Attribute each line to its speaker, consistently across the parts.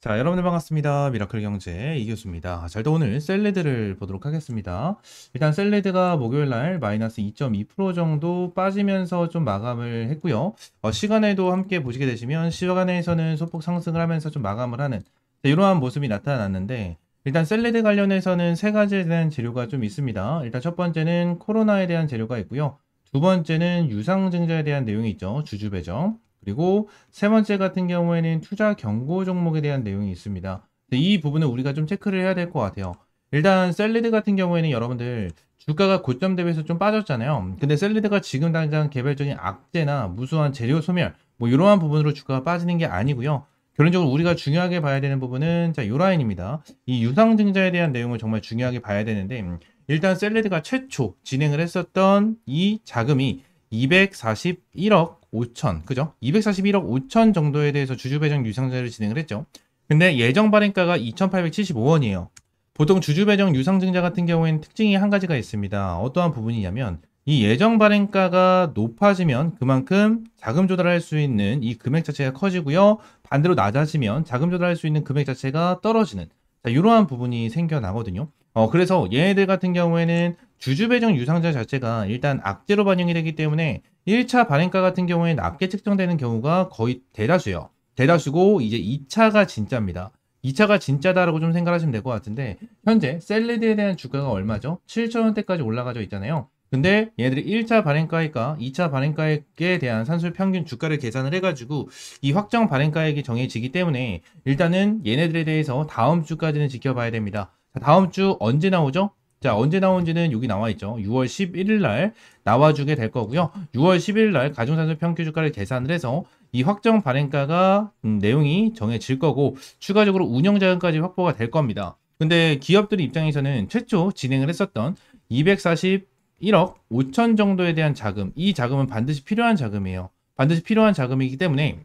Speaker 1: 자, 여러분들 반갑습니다. 미라클 경제 이교수입니다. 자, 일단 오늘 셀레드를 보도록 하겠습니다. 일단 셀레드가 목요일 날 마이너스 2.2% 정도 빠지면서 좀 마감을 했고요. 시간에도 함께 보시게 되시면 시간에서는 소폭 상승을 하면서 좀 마감을 하는 이러한 모습이 나타났는데 일단 셀레드 관련해서는 세 가지에 대한 재료가 좀 있습니다. 일단 첫 번째는 코로나에 대한 재료가 있고요. 두 번째는 유상증자에 대한 내용이 있죠. 주주배정. 그리고 세 번째 같은 경우에는 투자 경고 종목에 대한 내용이 있습니다. 이 부분을 우리가 좀 체크를 해야 될 것 같아요. 일단 셀리드 같은 경우에는 여러분들 주가가 고점 대비해서 좀 빠졌잖아요. 근데 셀리드가 지금 당장 개별적인 악재나 무수한 재료 소멸 뭐 이러한 부분으로 주가가 빠지는 게 아니고요. 결론적으로 우리가 중요하게 봐야 되는 부분은 이 라인입니다. 이 유상증자에 대한 내용을 정말 중요하게 봐야 되는데 일단 셀리드가 최초 진행을 했었던 이 자금이 241억 5천, 그죠? 241억 5천 정도에 대해서 주주배정 유상증자를 진행을 했죠. 근데 예정 발행가가 2,875원이에요. 보통 주주배정 유상증자 같은 경우에는 특징이 한 가지가 있습니다. 어떠한 부분이냐면 이 예정 발행가가 높아지면 그만큼 자금 조달할 수 있는 이 금액 자체가 커지고요. 반대로 낮아지면 자금 조달할 수 있는 금액 자체가 떨어지는 이러한 부분이 생겨나거든요. 그래서 얘네들 같은 경우에는 주주배정 유상증자 자체가 일단 악재로 반영이 되기 때문에 1차 발행가 같은 경우에 낮게 측정되는 경우가 거의 대다수예요. 대다수고 이제 2차가 진짜입니다. 2차가 진짜다라고 좀 생각하시면 될 것 같은데 현재 셀레드에 대한 주가가 얼마죠? 7,000원대까지 올라가져 있잖아요. 근데 얘네들이 1차 발행가액과 2차 발행가액에 대한 산술 평균 주가를 계산을 해가지고 이 확정 발행가액이 정해지기 때문에 일단은 얘네들에 대해서 다음 주까지는 지켜봐야 됩니다. 다음 주 언제 나오죠? 자, 언제 나온지는 여기 나와 있죠. 6월 11일 날 나와주게 될 거고요. 6월 11일 날 가중산술 평균 주가를 계산을 해서 이 확정 발행가가 내용이 정해질 거고 추가적으로 운영자금까지 확보가 될 겁니다. 근데 기업들 입장에서는 최초 진행을 했었던 241억 5천 정도에 대한 자금, 이 자금은 반드시 필요한 자금이에요. 반드시 필요한 자금이기 때문에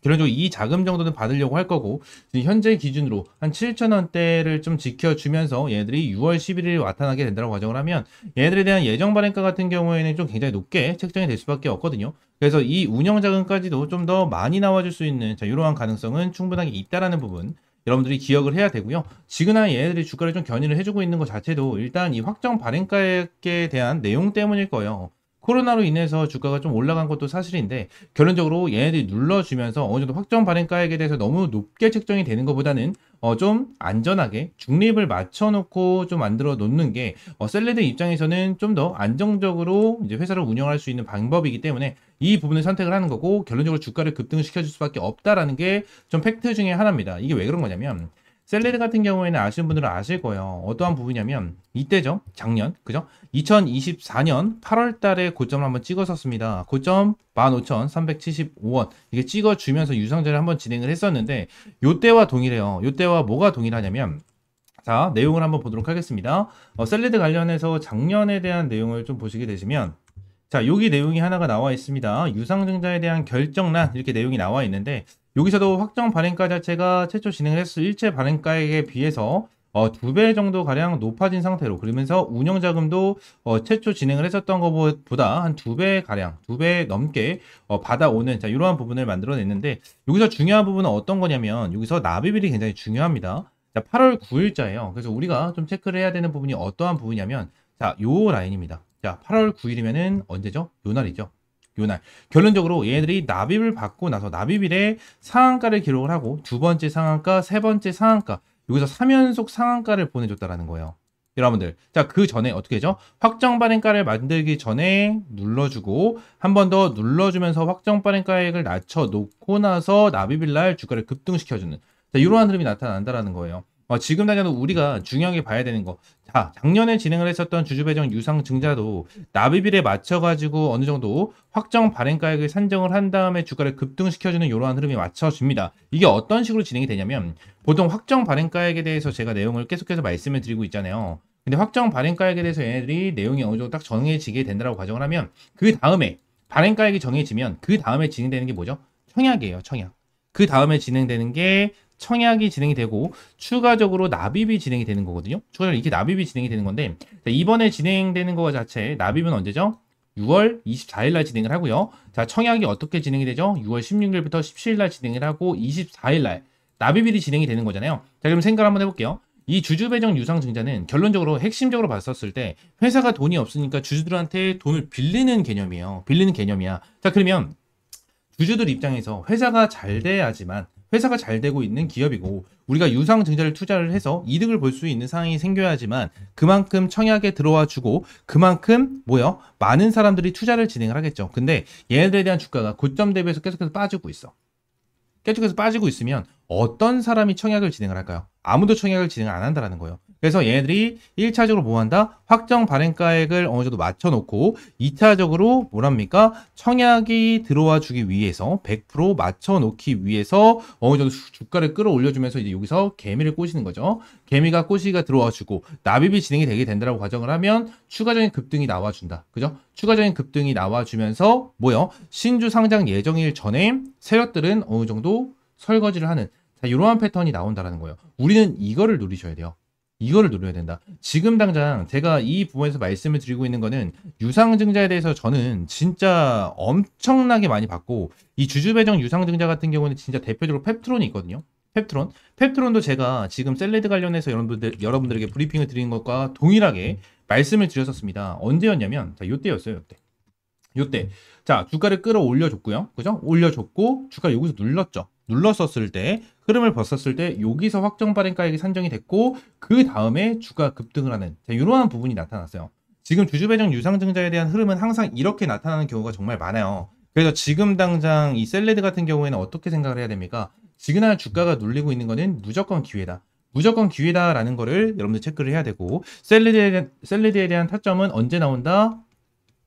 Speaker 1: 결론적으로 이 자금 정도는 받으려고 할 거고 현재 기준으로 한 7,000원대를 좀 지켜주면서 얘들이 6월 11일 나타나게 된다고 가정을 하면 얘들에 대한 예정 발행가 같은 경우에는 좀 굉장히 높게 책정이 될 수밖에 없거든요. 그래서 이 운영 자금까지도 좀 더 많이 나와줄 수 있는 이러한 가능성은 충분하게 있다라는 부분 여러분들이 기억을 해야 되고요. 지금은 얘네들이 주가를 좀 견인을 해주고 있는 것 자체도 일단 이 확정 발행가액에 대한 내용 때문일 거예요. 코로나로 인해서 주가가 좀 올라간 것도 사실인데 결론적으로 얘네들이 눌러주면서 어느 정도 확정 발행가액에 대해서 너무 높게 책정이 되는 것보다는 좀 안전하게 중립을 맞춰놓고 좀 만들어 놓는 게 셀레드 입장에서는 좀 더 안정적으로 이제 회사를 운영할 수 있는 방법이기 때문에 이 부분을 선택을 하는 거고 결론적으로 주가를 급등시켜 줄 수밖에 없다라는 게 좀 팩트 중에 하나입니다. 이게 왜 그런 거냐면 셀레드 같은 경우에는 아시는 분들은 아실 거예요. 어떠한 부분이냐면 이때죠. 작년 그죠? 2024년 8월 달에 고점을 한번 찍었었습니다. 고점 15,375원 이게 찍어주면서 유상증자를 한번 진행을 했었는데 요때와 동일해요. 요때와 뭐가 동일하냐면 자 내용을 한번 보도록 하겠습니다. 셀레드 관련해서 작년에 대한 내용을 좀 보시게 되시면 자, 여기 내용이 하나가 나와 있습니다. 유상증자에 대한 결정란 이렇게 내용이 나와 있는데 여기서도 확정 발행가 자체가 최초 진행을 했을 일체 발행가액에 비해서 2배 정도 가량 높아진 상태로 그러면서 운영자금도 최초 진행을 했었던 것보다 한 2배 가량 2배 넘게 받아오는 이러한 부분을 만들어냈는데 여기서 중요한 부분은 어떤 거냐면 여기서 납입일이 굉장히 중요합니다. 자, 8월 9일자예요. 그래서 우리가 좀 체크를 해야 되는 부분이 어떠한 부분이냐면 자, 요 라인입니다. 자, 8월 9일이면은 언제죠? 요 날이죠. 요 날. 결론적으로 얘네들이 납입을 받고 나서 납입일에 상한가를 기록을 하고 두 번째 상한가, 세 번째 상한가 여기서 3연속 상한가를 보내줬다라는 거예요. 여러분들, 자, 그 전에 어떻게 하죠? 확정 발행가를 만들기 전에 눌러주고 한 번 더 눌러주면서 확정 발행가액을 낮춰놓고 나서 납입일 날 주가를 급등시켜주는 이러한 흐름이 나타난다라는 거예요. 지금 당장도 우리가 중요하게 봐야 되는 거. 자, 작년에 진행을 했었던 주주배정 유상증자도 납입일에 맞춰가지고 어느 정도 확정 발행가액을 산정을 한 다음에 주가를 급등시켜주는 이러한 흐름이 맞춰집니다. 이게 어떤 식으로 진행이 되냐면 보통 확정 발행가액에 대해서 제가 내용을 계속해서 말씀을 드리고 있잖아요. 근데 확정 발행가액에 대해서 얘네들이 내용이 어느 정도 딱 정해지게 된다고 가정을 하면 그 다음에 발행가액이 정해지면 그 다음에 진행되는 게 뭐죠? 청약이에요, 청약. 그 다음에 진행되는 게 청약이 진행이 되고 추가적으로 납입이 진행이 되는 거거든요. 추가적으로 이렇게 납입이 진행이 되는 건데 이번에 진행되는 거 자체 납입은 언제죠? 6월 24일 날 진행을 하고요. 자, 청약이 어떻게 진행이 되죠? 6월 16일부터 17일 날 진행을 하고 24일 날 납입일이 진행이 되는 거잖아요. 자, 그럼 생각을 한번 해볼게요. 이 주주배정 유상증자는 결론적으로 핵심적으로 봤었을 때 회사가 돈이 없으니까 주주들한테 돈을 빌리는 개념이에요. 빌리는 개념이야. 자, 그러면 주주들 입장에서 회사가 잘 돼야지만 회사가 잘 되고 있는 기업이고 우리가 유상증자를 투자를 해서 이득을 볼 수 있는 상황이 생겨야지만 그만큼 청약에 들어와 주고 그만큼 뭐요? 많은 사람들이 투자를 진행을 하겠죠. 근데 얘네들에 대한 주가가 고점 대비해서 계속해서 빠지고 있어. 계속해서 빠지고 있으면 어떤 사람이 청약을 진행을 할까요? 아무도 청약을 진행 안 한다라는 거예요. 그래서 얘네들이 1차적으로 뭐 한다? 확정 발행가액을 어느 정도 맞춰놓고 2차적으로 뭐랍니까? 청약이 들어와 주기 위해서 100% 맞춰놓기 위해서 어느 정도 주가를 끌어올려주면서 이제 여기서 개미를 꼬시는 거죠. 개미가 꼬시기가 들어와 주고 납입이 진행이 되게 된다라고 가정을 하면 추가적인 급등이 나와준다. 그죠? 추가적인 급등이 나와주면서 뭐요? 신주 상장 예정일 전에 세력들은 어느 정도 설거지를 하는 자, 이러한 패턴이 나온다라는 거예요. 우리는 이거를 누리셔야 돼요. 이거를 누려야 된다. 지금 당장 제가 이 부분에서 말씀을 드리고 있는 거는 유상증자에 대해서 저는 진짜 엄청나게 많이 봤고 이 주주배정 유상증자 같은 경우는 진짜 대표적으로 펩트론이 있거든요. 펩트론도 제가 지금 셀레드 관련해서 여러분들에게 브리핑을 드리는 것과 동일하게 말씀을 드렸었습니다. 언제였냐면 자, 요때였어요. 요때. 자, 주가를 끌어올려줬고요. 그죠? 올려줬고 주가를 여기서 눌렀죠. 눌렀었을 때 흐름을 봤었을 때 여기서 확정 발행가액이 산정이 됐고 그 다음에 주가 급등을 하는 자, 이러한 부분이 나타났어요. 지금 주주배정 유상증자에 대한 흐름은 항상 이렇게 나타나는 경우가 정말 많아요. 그래서 지금 당장 이 셀레드 같은 경우에는 어떻게 생각을 해야 됩니까? 지그날 주가가 눌리고 있는 거는 무조건 기회다. 무조건 기회다라는 거를 여러분들 체크를 해야 되고 셀레드에 대한 타점은 언제 나온다?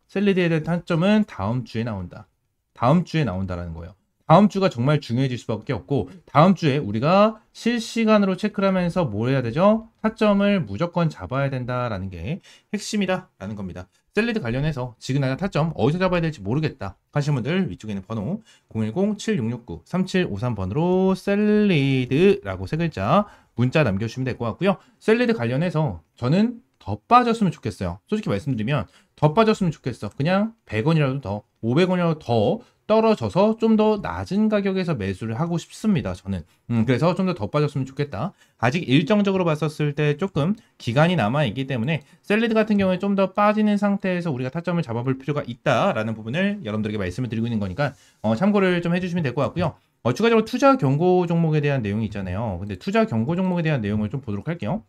Speaker 1: 셀레드에 대한 타점은 다음 주에 나온다. 다음 주에 나온다라는 거예요. 다음 주가 정말 중요해질 수밖에 없고 다음 주에 우리가 실시간으로 체크를 하면서 뭘 해야 되죠? 타점을 무조건 잡아야 된다라는 게 핵심이다라는 겁니다. 셀리드 관련해서 지금 내가 타점 어디서 잡아야 될지 모르겠다 하시는 분들 위쪽에 있는 번호 010-7669-3753번으로 셀리드라고 세 글자 문자 남겨주시면 될 것 같고요. 셀리드 관련해서 저는 더 빠졌으면 좋겠어요. 솔직히 말씀드리면 더 빠졌으면 좋겠어. 그냥 100원이라도 더 500원이라도 더 떨어져서 좀 더 낮은 가격에서 매수를 하고 싶습니다. 저는 그래서 좀 더 빠졌으면 좋겠다. 아직 일정적으로 봤었을 때 조금 기간이 남아있기 때문에 셀리드 같은 경우에 좀 더 빠지는 상태에서 우리가 타점을 잡아볼 필요가 있다라는 부분을 여러분들에게 말씀을 드리고 있는 거니까 참고를 좀 해주시면 될 것 같고요. 추가적으로 투자 경고 종목에 대한 내용이 있잖아요. 근데 투자 경고 종목에 대한 내용을 좀 보도록 할게요.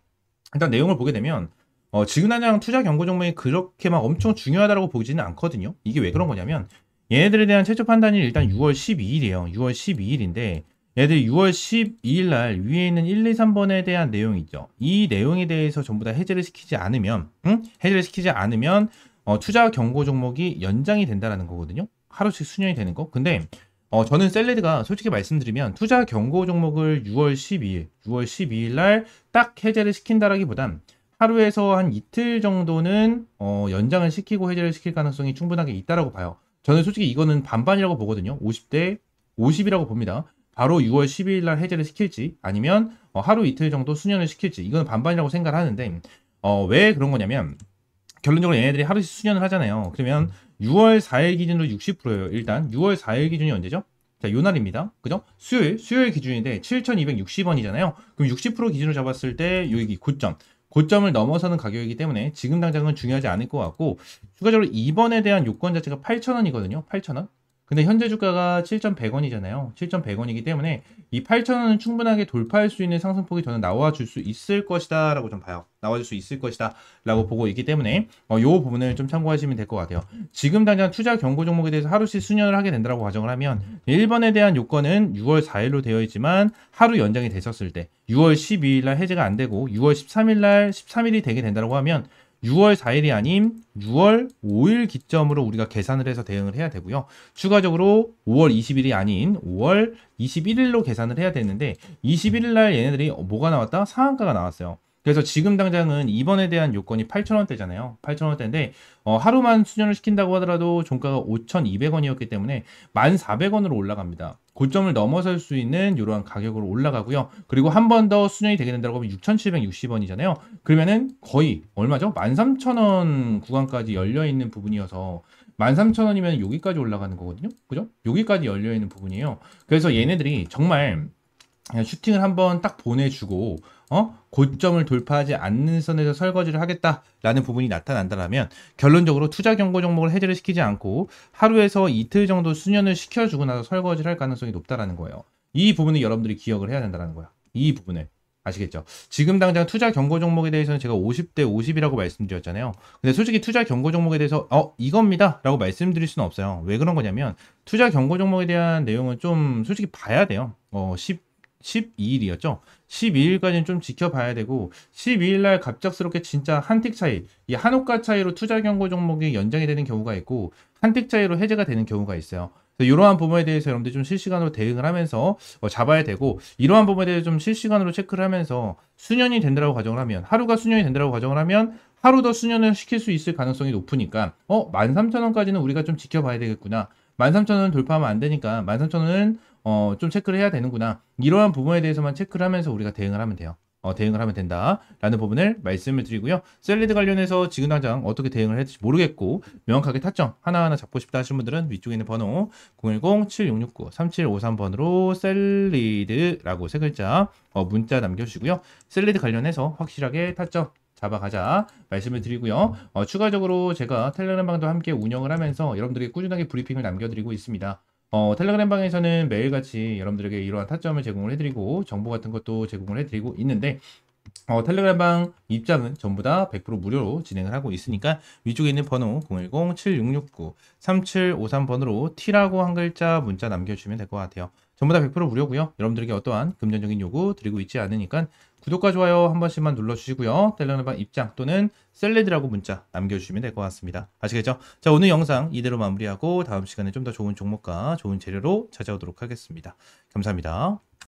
Speaker 1: 일단 내용을 보게 되면 지금 당장 투자 경고 종목이 그렇게 막 엄청 중요하다고 보지는 않거든요. 이게 왜 그런 거냐면 얘네들에 대한 최초 판단이 일단 6월 12일이에요. 6월 12일인데 얘들이 6월 12일 날 위에 있는 1, 2, 3번에 대한 내용이 있죠. 이 내용에 대해서 전부 다 해제를 시키지 않으면 투자 경고 종목이 연장이 된다라는 거거든요. 하루씩 수년이 되는 거. 근데 저는 셀레드가 솔직히 말씀드리면 투자 경고 종목을 6월 12일 날 딱 해제를 시킨다라기보단 하루에서 한 이틀 정도는 연장을 시키고 해제를 시킬 가능성이 충분하게 있다라고 봐요. 저는 솔직히 이거는 반반이라고 보거든요. 50대 50이라고 봅니다. 바로 6월 12일 날 해제를 시킬지 아니면 하루 이틀 정도 수년을 시킬지 이건 반반이라고 생각을 하는데 왜 그런 거냐면 결론적으로 얘네들이 하루씩 수년을 하잖아요. 그러면 6월 4일 기준으로 60%예요. 일단 6월 4일 기준이 언제죠? 자, 요 날입니다. 그죠? 수요일 기준인데 7,260원이잖아요. 그럼 60% 기준으로 잡았을 때 여기 고점을 넘어서는 가격이기 때문에 지금 당장은 중요하지 않을 것 같고 추가적으로 이번에 대한 요건 자체가 8,000원이거든요. 8,000원. 근데 현재 주가가 7,100원이잖아요. 7,100원이기 때문에 이 8,000원은 충분하게 돌파할 수 있는 상승폭이 저는 나와줄 수 있을 것이다 라고 좀 봐요. 나와줄 수 있을 것이다 라고 보고 있기 때문에 요 부분을 좀 참고하시면 될 것 같아요. 지금 당장 투자 경고 종목에 대해서 하루씩 수년을 하게 된다고 가정을 하면 1번에 대한 요건은 6월 4일로 되어 있지만 하루 연장이 됐었을 때 6월 12일 날 해제가 안 되고 6월 13일 날 13일이 되게 된다고 하면 6월 4일이 아닌 6월 5일 기점으로 우리가 계산을 해서 대응을 해야 되고요. 추가적으로 5월 20일이 아닌 5월 21일로 계산을 해야 되는데 21일 날 얘네들이 뭐가 나왔다? 상한가가 나왔어요. 그래서 지금 당장은 이번에 대한 요건이 8,000원대잖아요. 8,000원대인데 하루만 수년을 시킨다고 하더라도 종가가 5,200원이었기 때문에 1,400원으로 올라갑니다. 고점을 넘어설 수 있는 이러한 가격으로 올라가고요. 그리고 한 번 더 수년이 되게 된다고 하면 6,760원이잖아요. 그러면은 거의 얼마죠? 13,000원 구간까지 열려있는 부분이어서 13,000원이면 여기까지 올라가는 거거든요. 그죠? 여기까지 열려있는 부분이에요. 그래서 얘네들이 정말 그냥 슈팅을 한번 딱 보내주고 고점을 돌파하지 않는 선에서 설거지를 하겠다라는 부분이 나타난다면 결론적으로 투자 경고 종목을 해제를 시키지 않고 하루에서 이틀 정도 수년을 시켜주고 나서 설거지를 할 가능성이 높다라는 거예요. 이 부분을 여러분들이 기억을 해야 된다는 거야. 이 부분을. 아시겠죠? 지금 당장 투자 경고 종목에 대해서는 제가 50대 50이라고 말씀드렸잖아요. 근데 솔직히 투자 경고 종목에 대해서 이겁니다 라고 말씀드릴 수는 없어요. 왜 그런 거냐면 투자 경고 종목에 대한 내용은 좀 솔직히 봐야 돼요. 12일이었죠. 12일까지는 좀 지켜봐야 되고 12일 날 갑작스럽게 진짜 한 틱 차이, 이 한호가 차이로 투자 경고 종목이 연장이 되는 경우가 있고 한 틱 차이로 해제가 되는 경우가 있어요. 이러한 부분에 대해서 여러분들 좀 실시간으로 대응을 하면서 잡아야 되고, 이러한 부분에 대해서 좀 실시간으로 체크를 하면서 수년이 된다고 가정을 하면, 하루가 수년이 된다고 가정을 하면 하루 더 수년을 시킬 수 있을 가능성이 높으니까 13,000원까지는 우리가 좀 지켜봐야 되겠구나. 13,000원 돌파하면 안 되니까 13,000원은 좀 체크를 해야 되는구나. 이러한 부분에 대해서만 체크를 하면서 우리가 대응을 하면 돼요. 대응을 하면 된다라는 부분을 말씀을 드리고요. 셀리드 관련해서 지금 당장 어떻게 대응을 해야 될지 모르겠고 명확하게 타점 하나하나 잡고 싶다 하시는 분들은 위쪽에 있는 번호 010-7669-3753번으로 셀리드라고 세 글자 문자 남겨주시고요. 셀리드 관련해서 확실하게 타점 잡아가자 말씀을 드리고요. 추가적으로 제가 텔레그램방도 함께 운영을 하면서 여러분들에게 꾸준하게 브리핑을 남겨드리고 있습니다. 텔레그램 방에서는 매일같이 여러분들에게 이러한 타점을 제공을 해드리고 정보 같은 것도 제공을 해드리고 있는데 텔레그램 방 입장은 전부 다 100% 무료로 진행을 하고 있으니까 위쪽에 있는 번호 010-7669-3753번으로 T라고 한 글자 문자 남겨주시면 될 것 같아요. 전부 다 100% 무료고요. 여러분들에게 어떠한 금전적인 요구 드리고 있지 않으니까 구독과 좋아요 한 번씩만 눌러주시고요. 텔레그램 방 입장 또는 셀레드라고 문자 남겨주시면 될 것 같습니다. 아시겠죠? 자, 오늘 영상 이대로 마무리하고 다음 시간에 좀 더 좋은 종목과 좋은 재료로 찾아오도록 하겠습니다. 감사합니다.